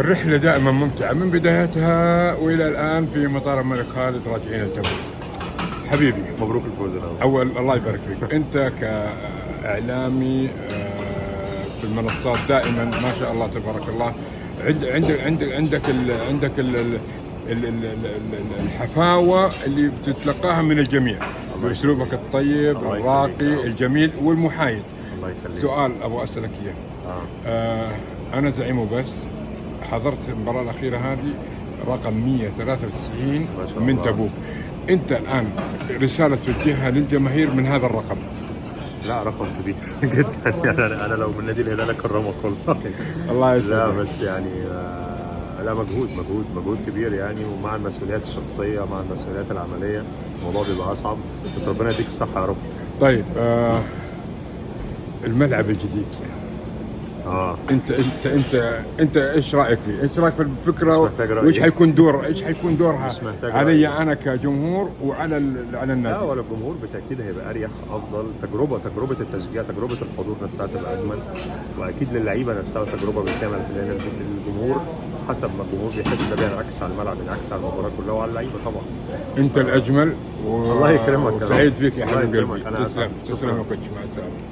الرحلة دائما ممتعة من بدايتها وإلى الآن في مطار الملك خالد راجعين التبوك. حبيبي مبروك الفوز الأول. أول الله يبارك فيك. أنت كإعلامي في المنصات دائما ما شاء الله تبارك الله، عندك الحفاوة اللي بتتلقاها من الجميع بأسلوبك الطيب الراقي الجميل والمحايد. الله يخليك. سؤال أبغى أسألك إياه. أنا زعيم وبس، حضرت المباراة الأخيرة هذه رقم 193 من الله. تبوك. أنت الآن رسالة توجهها للجماهير من هذا الرقم؟ لا رقم كبير جدا يعني انا لو من نادي الهلال اكرمك والله. الله يسعدك. لا بس يعني لا مجهود كبير يعني، ومع المسؤوليات الشخصيه مع المسؤوليات العمليه الموضوع بيبقى اصعب، بس ربنا يديك الصحه يا رب. طيب الملعب الجديد انت ايش رايك فيه؟ ايش رايك في الفكره؟ وايش حيكون دورها علي انا كجمهور وعلى النادي؟ لا ولا الجمهور بالتاكيد هيبقى اريح افضل، تجربه التشجيع، تجربه الحضور نفسها تبقى اجمل، واكيد للعيبه نفسها التجربه بالكامل، لان الجمهور حسب ما الجمهور بيحس ده بينعكس على الملعب، بينعكس على المباراه كلها وعلى اللعيبه طبعا. انت الاجمل الله يكرمك. سعيد فيك يا حبيب قلبي. تسلم تسلم يا كوتش، مع السلامه.